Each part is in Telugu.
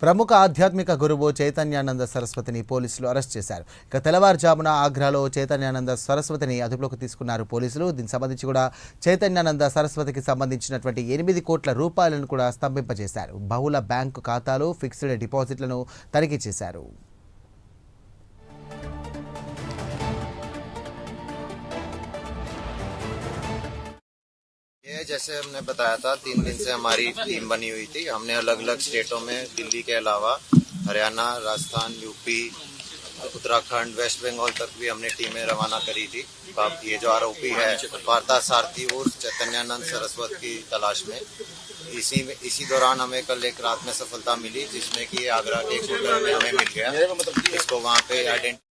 ప్రముఖ ఆధ్యాత్మిక గురువు చైతన్యానంద సరస్వతిని పోలీసులు అరెస్ట్ చేశారు. ఇక తెల్లవారుజామున ఆగ్రాలో చైతన్యానంద సరస్వతిని అదుపులోకి తీసుకున్నారు పోలీసులు. దీనికి సంబంధించి కూడా చైతన్యానంద సరస్వతికి సంబంధించినటువంటి 8 కోట్ల రూపాయలను కూడా స్తంభింపజేశారు. బహుళ బ్యాంకు ఖాతాలు, ఫిక్స్డ్ డిపాజిట్లను తనిఖీ చేశారు. ये जैसे हमने बताया था 3 दिन से हमारी टीम बनी हुई थी। हमने अलग अलग स्टेटों में दिल्ली के अलावा हरियाणा, राजस्थान, यूपी, उत्तराखंड, वेस्ट बंगाल तक भी हमने टीमें रवाना करी थी। अब ये जो आरोपी है पार्था सारथी उर्फ चैतन्यानंद सरस्वत की तलाश में इसी दौरान हमें कल एक रात में सफलता मिली, जिसमें कि आगरा के एक होटल में हमें मिल गया। इसको वहाँ पे आइडेंटिफाई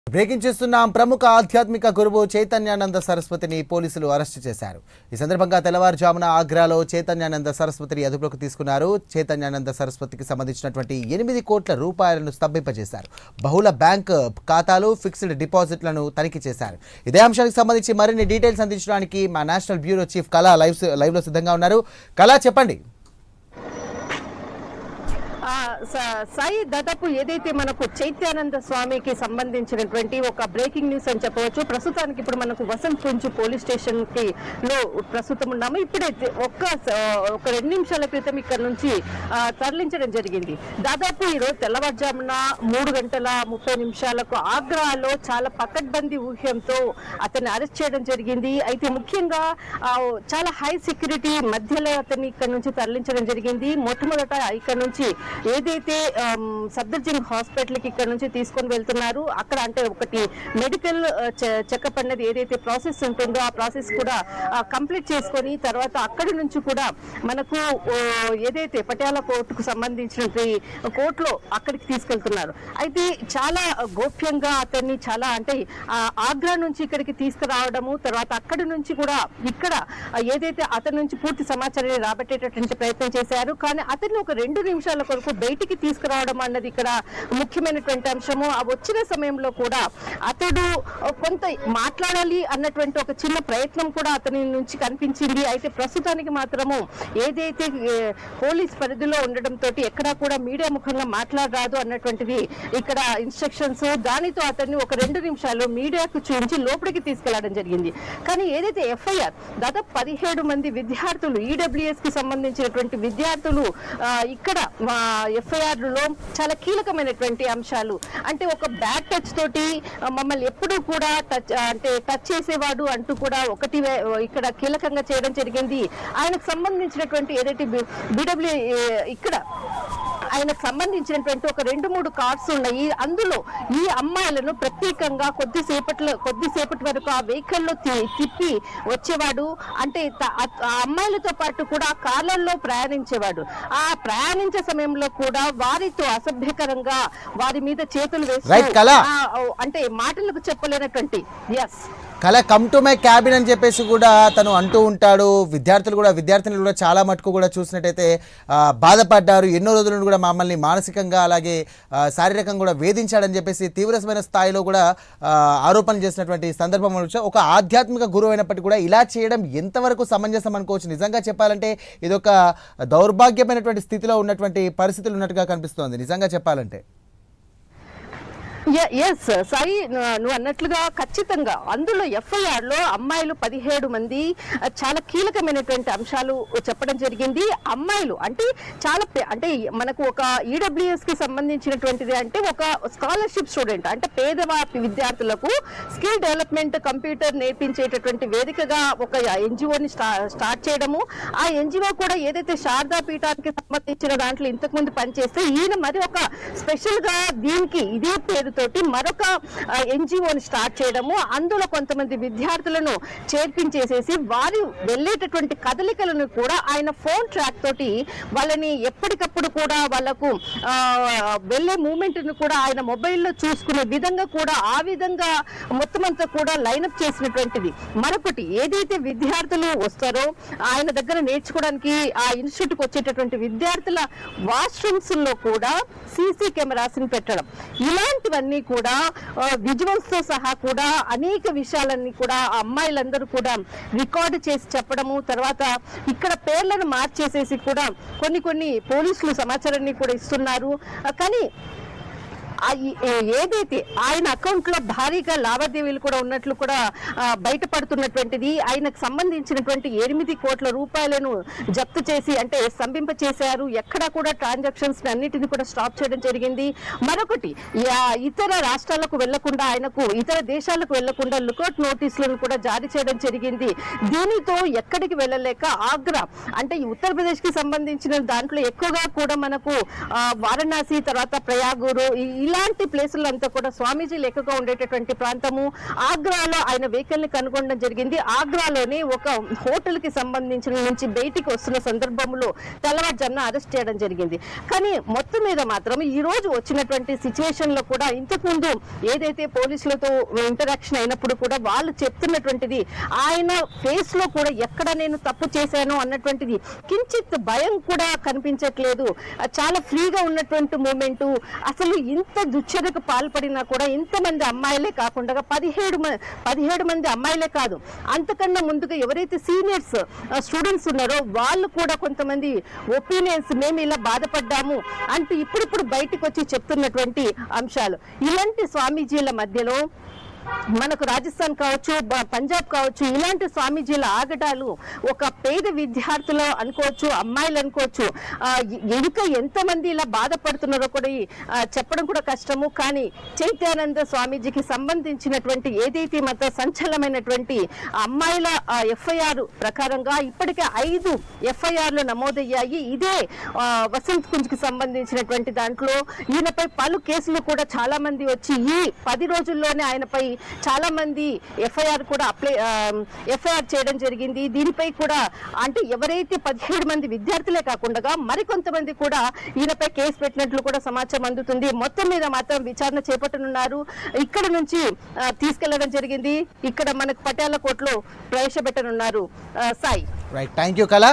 బ్రేకింగ్ చేస్తున్నాం. ప్రముఖ ఆధ్యాత్మిక గురువు చైతన్యానంద సరస్వతిని పోలీసులు అరెస్టు చేశారు. ఈ సందర్భంగా తెల్లవారుజామున ఆగ్రాలో చైతన్యానంద సరస్వతిని అదుపులోకి తీసుకున్నారు. చైతన్యానంద సరస్వతికి సంబంధించినటువంటి 8 కోట్ల రూపాయలను స్తంభింపజేశారు. బహుళ బ్యాంక్ ఖాతాలు, ఫిక్స్డ్ డిపాజిట్లను తనిఖీ చేశారు. ఇదే అంశానికి సంబంధించి మరిన్ని డీటెయిల్స్ అందించడానికి మా నేషనల్ బ్యూరో చీఫ్ కళా లైవ్లో సిద్ధంగా ఉన్నారు. కళా, చెప్పండి. సాయి, దాదాపు ఏదైతే మనకు చైతన్యానంద స్వామికి సంబంధించినటువంటి ఒక బ్రేకింగ్ న్యూస్ అని చెప్పవచ్చు. ప్రస్తుతానికి ఇప్పుడు మనకు వసంత్ కుంజ్ పోలీస్ స్టేషన్ కి లో ప్రస్తుతం ఉన్నాము. ఇప్పుడే ఒక 2 నిమిషాల క్రితం ఇక్కడ నుంచి తరలించడం జరిగింది. దాదాపు ఈరోజు తెల్లవారుజామున 3:30 ఆగ్రాలో చాలా పకడ్బందీ ఊహ్యంతో అతన్ని అరెస్ట్ చేయడం జరిగింది. అయితే ముఖ్యంగా చాలా హై సెక్యూరిటీ మధ్యలో అతన్ని ఇక్కడ నుంచి తరలించడం జరిగింది. మొట్టమొదట ఇక్కడ నుంచి ఏదైతే సఫ్దర్జంగ్ హాస్పిటల్ కి ఇక్కడ నుంచి తీసుకొని వెళ్తున్నారు. అక్కడ అంటే ఒకటి మెడికల్ చెకప్ అనేది ఏదైతే ప్రాసెస్ ఉంటుందో ఆ ప్రాసెస్ కూడా కంప్లీట్ చేసుకొని తర్వాత అక్కడి నుంచి కూడా మనకు ఏదైతే పటియాలా కోర్టుకు సంబంధించిన కోర్టులో అక్కడికి తీసుకెళ్తున్నారు. అయితే చాలా గోప్యంగా అతన్ని చాలా అంటే ఆగ్రా నుంచి ఇక్కడికి తీసుకురావడము, తర్వాత అక్కడి నుంచి కూడా ఇక్కడ ఏదైతే అతని నుంచి పూర్తి సమాచారాన్ని రాబట్టేటటువంటి ప్రయత్నం చేశారు. కానీ అతన్ని ఒక 2 నిమిషాల కొరకు బయటికి తీసుకురావడం అన్నది ఇక్కడ ముఖ్యమైనటువంటి అంశము. ఆ వచ్చిన సమయంలో కూడా అతడు కొంత మాట్లాడాలి అన్నటువంటి ఒక చిన్న ప్రయత్నం కూడా అతని నుంచి కనిపించింది. అయితే ప్రస్తుతానికి మాత్రము ఏదైతే పోలీస్ పరిధిలో ఉండడంతో ఎక్కడా కూడా మీడియా ముఖంగా మాట్లాడరాదు అన్నటువంటిది ఇక్కడ ఇన్స్ట్రక్షన్స్. దానితో అతన్ని ఒక 2 నిమిషాలు మీడియాకు చూపించి లోపలికి తీసుకెళ్లడం జరిగింది. కానీ ఏదైతే ఎఫ్ఐఆర్ దాదాపు 17 మంది విద్యార్థులు ఈడబ్ల్యూఎస్ కి సంబంధించినటువంటి విద్యార్థులు ఇక్కడ ఎఫ్ఐఆర్ లో చాలా కీలకమైనటువంటి అంశాలు అంటే ఒక బ్యాడ్ టచ్ తోటి మమ్మల్ని ఎప్పుడూ కూడా టచ్ చేసేవాడు అంటూ కూడా ఒకటి ఇక్కడ కీలకంగా చేయడం జరిగింది. ఆయనకు సంబంధించినటువంటి ఏదైతే బిడబ్ల్యూ ఇక్కడ ఆయనకు సంబంధించినటువంటి ఒక 2-3 కార్డ్స్ ఉన్నాయి. అందులో ఈ అమ్మాయిలను ప్రత్యేకంగా కొద్దిసేపటి వరకు ఆ వెహికల్లో తిప్పి వచ్చేవాడు. అంటే ఆ అమ్మాయిలతో పాటు కూడా కార్లలో ప్రయాణించేవాడు. ఆ ప్రయాణించే సమయంలో కూడా వారితో అసభ్యకరంగా వారి మీద చేతులు వేసి అంటే మాటలకు చెప్పలేనటువంటి కళ కమ్ టు మై క్యాబిన్ అని చెప్పేసి కూడా తను అంటూ ఉంటాడు. విద్యార్థినులు కూడా చాలా మటుకు కూడా చూసినట్టయితే బాధపడ్డారు. ఎన్నో రోజుల నుండి కూడా మమ్మల్ని మానసికంగా అలాగే శారీరకంగా కూడా వేధించాడని చెప్పేసి తీవ్రమైన స్థాయిలో కూడా ఆరోపణలు చేసినటువంటి సందర్భం. ఒక ఆధ్యాత్మిక గురువు అయినప్పటికీ కూడా ఇలా చేయడం ఎంతవరకు సమంజసం అనుకోవచ్చు? నిజంగా చెప్పాలంటే ఇదొక దౌర్భాగ్యమైనటువంటి స్థితిలో ఉన్నటువంటి పరిస్థితులు ఉన్నట్టుగా కనిపిస్తోంది నిజంగా చెప్పాలంటే. ఎస్ సాయి, నువ్వు అన్నట్లుగా ఖచ్చితంగా అందులో ఎఫ్ఐఆర్ లో అమ్మాయిలు 17 మంది చాలా కీలకమైనటువంటి అంశాలు చెప్పడం జరిగింది. అమ్మాయిలు అంటే చాలా అంటే మనకు ఒక ఈడబ్ల్యూఎస్ కి సంబంధించినటువంటిది అంటే ఒక స్కాలర్షిప్ స్టూడెంట్ అంటే పేదవారి విద్యార్థులకు స్కిల్ డెవలప్మెంట్ కంప్యూటర్ నేర్పించేటటువంటి వేదికగా ఒక ఎన్జిఓని స్టార్ట్ చేయడము. ఆ ఎన్జిఓ కూడా ఏదైతే శారదా పీఠానికి సంబంధించిన దాంట్లో ఇంతకుముందు పనిచేస్తే ఈయన మరి ఒక స్పెషల్ గా దీనికి ఇదే పేరు తోటి మరొక ఎన్జిఓని స్టార్ట్ చేయడము. అందులో కొంతమంది విద్యార్థులను చేర్పించేసేసి వారు వెళ్ళేటటువంటి కదలికలను కూడా ఆయన ఫోన్ ట్రాక్ తోటి వాళ్ళని ఎప్పటికప్పుడు కూడా వాళ్ళకు వెళ్ళే మూమెంట్ ను కూడా ఆయన మొబైల్లో చూసుకునే విధంగా కూడా ఆ విధంగా మొత్తం అంతా కూడా లైనప్ చేసినటువంటిది. మరొకటి ఏదైతే విద్యార్థులు వస్తారో ఆయన దగ్గర నేర్చుకోవడానికి ఆ ఇన్స్టిట్యూట్ కి వచ్చేటటువంటి విద్యార్థుల వాష్రూమ్స్ లో కూడా సీసీ కెమెరాస్ ని పెట్టడం, ఇలాంటివన్నీ కూడా విజువల్స్ తో సహా కూడా అనేక విషయాలన్నీ కూడా అమ్మాయిలందరూ కూడా రికార్డు చేసి చెప్పడము. తర్వాత ఇక్కడ పేర్లను మార్చేసేసి కూడా కొన్ని పోలీసులు సమాచారాన్ని కూడా ఇస్తున్నారు. కానీ ఏదైతే ఆయన అకౌంట్ లో భారీగా లావాదేవీలు కూడా ఉన్నట్లు కూడా బయటపడుతున్నటువంటిది. ఆయనకు సంబంధించినటువంటి 8 కోట్ల రూపాయలను జప్తు చేసి అంటే స్తంభింప చేశారు. ఎక్కడా కూడా ట్రాన్సాక్షన్స్ అన్నిటిని కూడా స్టాప్ చేయడం జరిగింది. మరొకటి ఇతర రాష్ట్రాలకు వెళ్లకుండా ఆయనకు ఇతర దేశాలకు వెళ్లకుండా లుకౌట్ నోటీసులను కూడా జారీ చేయడం జరిగింది. దీనితో ఎక్కడికి వెళ్ళలేక ఆగ్రా అంటే ఉత్తరప్రదేశ్ కి సంబంధించిన దాంట్లో ఎక్కువగా కూడా మనకు వారణాసి తర్వాత ప్రయాగూరు ఇలాంటి ప్లేసులు అంతా కూడా స్వామీజీలు ఎక్కువగా ఉండేటటువంటి ప్రాంతము. ఆగ్రాలో ఆయన వెహికల్ ని కనుగొనడం జరిగింది. ఆగ్రాలోని ఒక హోటల్ కి సంబంధించిన నుంచి బయటికి వస్తున్న సందర్భంలో తెల్లవారుజామున అరెస్ట్ చేయడం జరిగింది. కానీ మొత్తం మీద మాత్రం ఈ రోజు వచ్చినటువంటి సిచ్యువేషన్ లో కూడా ఇంతకుముందు ఏదైతే పోలీసులతో ఇంటరాక్షన్ అయినప్పుడు కూడా వాళ్ళు చెప్తున్నటువంటిది ఆయన ఫేస్ లో కూడా ఎక్కడ నేను తప్పు చేశాను అన్నటువంటిది కించిత్ భయం కూడా కనిపించట్లేదు. చాలా ఫ్రీగా ఉన్నటువంటి మూమెంట్. అసలు ఇంత దుశ్చర్యకు పాల్పడినా కూడా ఇంతమంది అమ్మాయిలే కాకుండా 17 మంది అమ్మాయిలే కాదు, అంతకన్నా ముందుగా ఎవరైతే సీనియర్స్ స్టూడెంట్స్ ఉన్నారో వాళ్ళు కూడా కొంతమంది ఒపీనియన్స్ మేము ఇలా బాధపడ్డాము అంటూ ఇప్పుడిప్పుడు బయటకు వచ్చి చెప్తున్నటువంటి అంశాలు. ఇలాంటి స్వామీజీల మధ్యలో మనకు రాజస్థాన్ కావచ్చు పంజాబ్ కావచ్చు ఇలాంటి స్వామీజీల ఆగడాలు ఒక పేద విద్యార్థులు అనుకోవచ్చు, అమ్మాయిలు అనుకోవచ్చు, ఇంకా ఎంతమంది ఇలా బాధపడుతున్నారో కూడా చెప్పడం కూడా కష్టము. కానీ చైత్యానంద స్వామీజీకి సంబంధించినటువంటి ఏదైతే మత సంచలనమైనటువంటి అమ్మాయిల ఎఫ్ఐఆర్ ప్రకారంగా ఇప్పటికే 5 ఎఫ్ఐఆర్లు నమోదయ్యాయి. ఇదే వసంత్ కుంజ్కి సంబంధించినటువంటి దాంట్లో ఈయనపై పలు కేసులు కూడా చాలా మంది వచ్చి ఈ 10 రోజుల్లోనే ఆయనపై చాలా మంది ఎఫ్ఐఆర్ చేయడం జరిగింది. దీనిపై కూడా అంటే ఎవరైతే 17 మంది విద్యార్థులే కాకుండా మరికొంతమంది కూడా ఈయనపై కేసు పెట్టినట్లు కూడా సమాచారం అందుతుంది. మొత్తం మీద మాత్రం విచారణ చేపట్టనున్నారు. ఇక్కడ నుంచి తీసుకెళ్లడం జరిగింది. ఇక్కడ మనకు పట్యాల కోర్టులో ప్రవేశపెట్టనున్నారు. సాయి, రైట్, థ్యాంక్ యూ కళ.